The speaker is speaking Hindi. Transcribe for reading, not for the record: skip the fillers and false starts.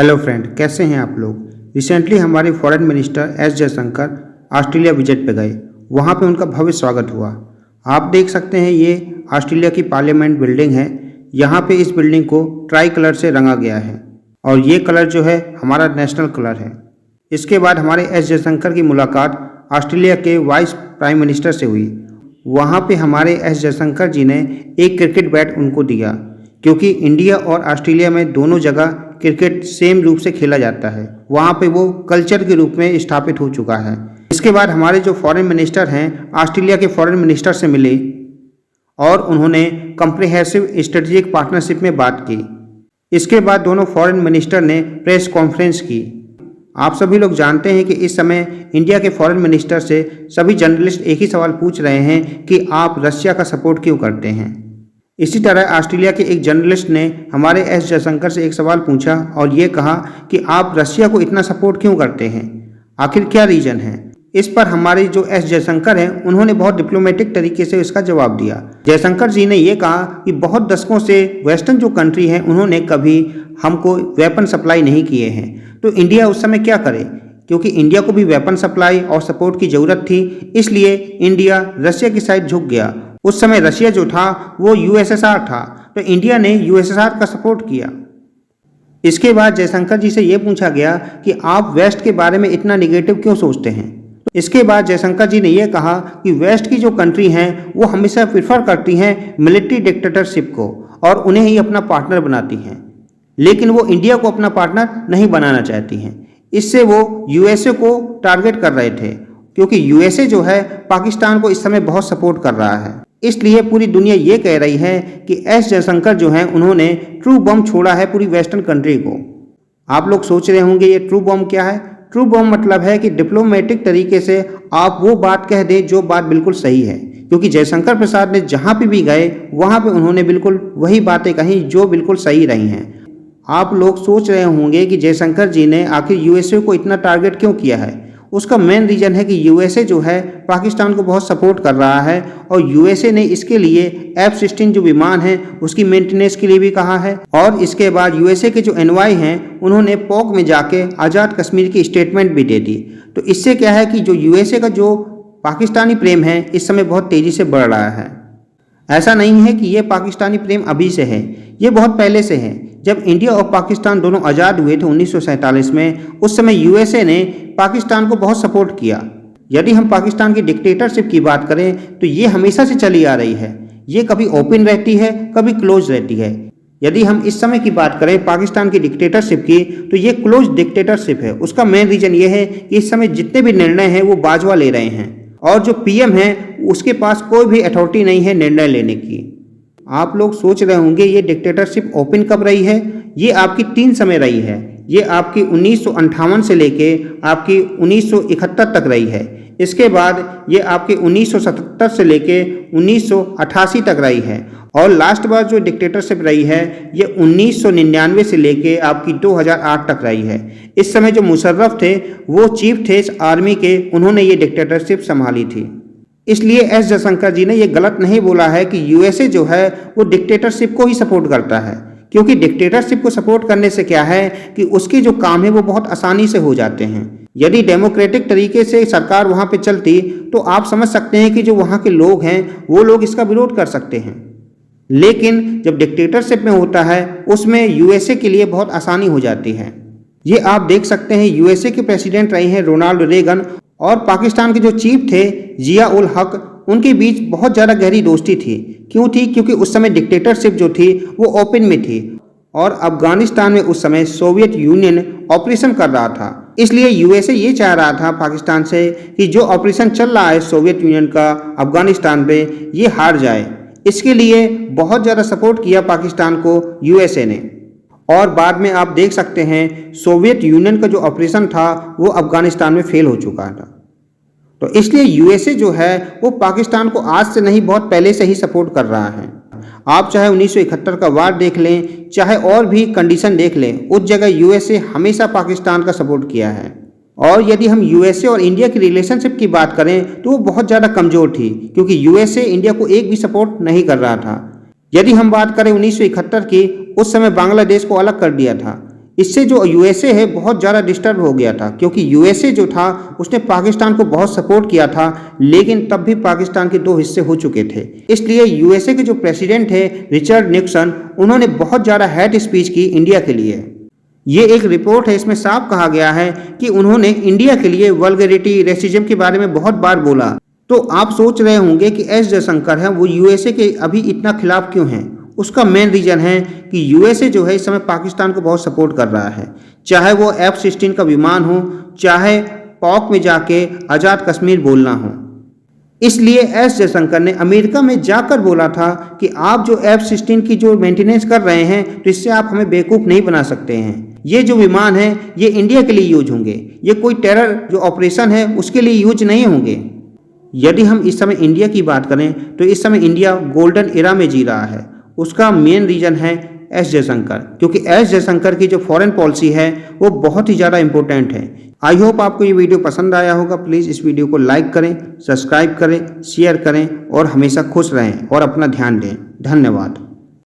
हेलो फ्रेंड, कैसे हैं आप लोग। रिसेंटली हमारे foreign minister S Jaishankar Australia visit पे गए। वहाँ पे उनका भव्य स्वागत हुआ। आप देख सकते हैं ये ऑस्ट्रेलिया की पार्लियामेंट बिल्डिंग है। यहाँ पे इस बिल्डिंग को ट्राई कलर से रंगा गया है और ये कलर जो है हमारा नेशनल कलर है। इसके बाद हमारे एस जयशंकर की मुलाकात ऑस्ट्रेलिया के वाइस प्राइम मिनिस्टर से हुई। वहाँ पे हमारे एस जयशंकर जी ने एक क्रिकेट बैट उनको दिया, क्योंकि इंडिया और ऑस्ट्रेलिया में दोनों जगह क्रिकेट सेम रूप से खेला जाता है। वहाँ पे वो कल्चर के रूप में स्थापित हो चुका है। इसके बाद हमारे जो फॉरेन मिनिस्टर हैं ऑस्ट्रेलिया के फॉरेन मिनिस्टर से मिले और उन्होंने कम्प्रिहेंसिव स्ट्रेटेजिक पार्टनरशिप में बात की। इसके बाद दोनों फॉरेन मिनिस्टर ने प्रेस कॉन्फ्रेंस की। आप सभी लोग जानते हैं कि इस समय इंडिया के फॉरेन मिनिस्टर से सभी जर्नलिस्ट एक ही सवाल पूछ रहे हैं कि आप रशिया का सपोर्ट क्यों करते हैं। इसी तरह ऑस्ट्रेलिया के एक जर्नलिस्ट ने हमारे एस जयशंकर से एक सवाल पूछा और ये कहा कि आप रशिया को इतना सपोर्ट क्यों करते हैं, आखिर क्या रीज़न है। इस पर हमारे जो एस जयशंकर हैं उन्होंने बहुत डिप्लोमेटिक तरीके से इसका जवाब दिया। जयशंकर जी ने ये कहा कि बहुत दशकों से वेस्टर्न जो कंट्री हैं उन्होंने कभी हमको वेपन सप्लाई नहीं किए हैं, तो इंडिया उस समय क्या करे। क्योंकि इंडिया को भी वेपन सप्लाई और सपोर्ट की ज़रूरत थी, इसलिए इंडिया रशिया की साइड झुक गया। उस समय रशिया जो था वो यूएसएसआर था, तो इंडिया ने यूएसएसआर का सपोर्ट किया। इसके बाद जयशंकर जी से ये पूछा गया कि आप वेस्ट के बारे में इतना निगेटिव क्यों सोचते हैं। इसके बाद जयशंकर जी ने यह कहा कि वेस्ट की जो कंट्री हैं वो हमेशा प्रिफर करती हैं मिलिट्री डिक्टेटरशिप को और उन्हें ही अपना पार्टनर बनाती हैं, लेकिन वो इंडिया को अपना पार्टनर नहीं बनाना चाहती हैं। इससे वो यूएसए को टारगेट कर रहे थे, क्योंकि यूएसए जो है पाकिस्तान को इस समय बहुत सपोर्ट कर रहा है। इसलिए पूरी दुनिया ये कह रही है कि एस जयशंकर जो हैं उन्होंने ट्रू बम छोड़ा है पूरी वेस्टर्न कंट्री को। आप लोग सोच रहे होंगे ये ट्रू बम क्या है। ट्रू बम मतलब है कि डिप्लोमेटिक तरीके से आप वो बात कह दें जो बात बिल्कुल सही है, क्योंकि जयशंकर प्रसाद ने जहाँ पे भी गए वहाँ पे उन्होंने बिल्कुल वही बातें कही जो बिल्कुल सही रही हैं। आप लोग सोच रहे होंगे कि जयशंकर जी ने आखिर यूएसए को इतना टारगेट क्यों किया है। उसका मेन रीज़न है कि यूएसए जो है पाकिस्तान को बहुत सपोर्ट कर रहा है और यूएसए ने इसके लिए F-16 जो विमान है उसकी मेंटेनेंस के लिए भी कहा है। और इसके बाद यूएसए के जो एनवाई हैं उन्होंने पोक में जाके आज़ाद कश्मीर की स्टेटमेंट भी दे दी। तो इससे क्या है कि जो यूएसए का जो पाकिस्तानी प्रेम है इस समय बहुत तेज़ी से बढ़ रहा है। ऐसा नहीं है कि ये पाकिस्तानी प्रेम अभी से है, ये बहुत पहले से है। जब इंडिया और पाकिस्तान दोनों आज़ाद हुए थे 1947 में, उस समय यूएसए ने पाकिस्तान को बहुत सपोर्ट किया। यदि हम पाकिस्तान की डिक्टेटरशिप की बात करें तो ये हमेशा से चली आ रही है। ये कभी ओपन रहती है, कभी क्लोज रहती है। यदि हम इस समय की बात करें पाकिस्तान की डिक्टेटरशिप की, तो ये क्लोज डिक्टेटरशिप है। उसका मेन रीज़न ये है कि इस समय जितने भी निर्णय हैं वो बाजवा ले रहे हैं और जो पीएम है उसके पास कोई भी अथॉरिटी नहीं है निर्णय लेने की। आप लोग सोच रहे होंगे ये डिक्टेटरशिप ओपन कब रही है। ये आपकी 3 समय रही है। ये आपकी 1958 से लेके आपकी 1971 तक रही है। इसके बाद ये आपके 1977 से लेके 1988 तक रही है और लास्ट बार जो डिक्टेटरशिप रही है ये 1999 से लेके आपकी 2008 तक रही है। इस समय जो मुशर्रफ थे वो चीफ थे आर्मी के, उन्होंने ये डिक्टेटरशिप संभाली थी। इसलिए एस जयशंकर जी ने ये गलत नहीं बोला है कि यूएसए जो है वो डिक्टेटरशिप को ही सपोर्ट करता है, क्योंकि डिक्टेटरशिप को सपोर्ट करने से क्या है कि उसके जो काम है वो बहुत आसानी से हो जाते हैं। यदि डेमोक्रेटिक तरीके से सरकार वहाँ पे चलती तो आप समझ सकते हैं कि जो वहाँ के लोग हैं वो लोग इसका विरोध कर सकते हैं। लेकिन जब डिक्टेटरशिप में होता है उसमें यूएसए के लिए बहुत आसानी हो जाती है। ये आप देख सकते हैं यूएसए के प्रेसिडेंट रहे हैं रोनाल्ड रेगन और पाकिस्तान के जो चीफ थे जिया उल हक, उनके बीच बहुत ज़्यादा गहरी दोस्ती थी। क्यों थी? क्योंकि उस समय डिक्टेटरशिप जो थी वो ओपन में थी और अफगानिस्तान में उस समय सोवियत यूनियन ऑपरेशन कर रहा था। इसलिए यूएसए ये चाह रहा था पाकिस्तान से कि जो ऑपरेशन चल रहा है सोवियत यूनियन का अफगानिस्तान पे ये हार जाए। इसके लिए बहुत ज़्यादा सपोर्ट किया पाकिस्तान को यूएसए ने। और बाद में आप देख सकते हैं सोवियत यूनियन का जो ऑपरेशन था वो अफगानिस्तान में फेल हो चुका था। तो इसलिए यूएसए जो है वो पाकिस्तान को आज से नहीं बहुत पहले से ही सपोर्ट कर रहा है। आप चाहे 1971 का वार देख लें, चाहे और भी कंडीशन देख लें, उस जगह यूएसए हमेशा पाकिस्तान का सपोर्ट किया है। और यदि हम यूएसए और इंडिया की रिलेशनशिप की बात करें तो वो बहुत ज़्यादा कमज़ोर थी, क्योंकि यूएसए इंडिया को एक भी सपोर्ट नहीं कर रहा था। यदि हम बात करें 1971 की, उस समय बांग्लादेश को अलग कर दिया था। इससे जो यूएसए है बहुत ज़्यादा डिस्टर्ब हो गया था, क्योंकि यूएसए जो था उसने पाकिस्तान को बहुत सपोर्ट किया था, लेकिन तब भी पाकिस्तान के दो हिस्से हो चुके थे। इसलिए यूएसए के जो प्रेसिडेंट है रिचर्ड निक्सन, उन्होंने बहुत ज़्यादा हेट स्पीच की इंडिया के लिए। ये एक रिपोर्ट है, इसमें साफ कहा गया है कि उन्होंने इंडिया के लिए वल्गैरिटी, रेसिज्म के बारे में बहुत बार बोला। तो आप सोच रहे होंगे कि एस जयशंकर है वो यूएसए के अभी इतना खिलाफ क्यों हैं। उसका मेन रीज़न है कि यूएसए जो है इस समय पाकिस्तान को बहुत सपोर्ट कर रहा है, चाहे वो F-16 का विमान हो, चाहे पॉक में जाके आज़ाद कश्मीर बोलना हो। इसलिए एस जयशंकर ने अमेरिका में जाकर बोला था कि आप जो F-16 की जो मेंटेनेंस कर रहे हैं, तो इससे आप हमें बेवकूफ़ नहीं बना सकते हैं। ये जो विमान है ये इंडिया के लिए यूज होंगे, ये कोई टेरर जो ऑपरेशन है उसके लिए यूज नहीं होंगे। यदि हम इस समय इंडिया की बात करें तो इस समय इंडिया गोल्डन एरा में जी रहा है। उसका मेन रीज़न है एस जयशंकर, क्योंकि एस जयशंकर की जो फॉरेन पॉलिसी है वो बहुत ही ज़्यादा इंपॉर्टेंट है। आई होप आपको ये वीडियो पसंद आया होगा। प्लीज़ इस वीडियो को लाइक करें, सब्सक्राइब करें, शेयर करें और हमेशा खुश रहें और अपना ध्यान दें। धन्यवाद।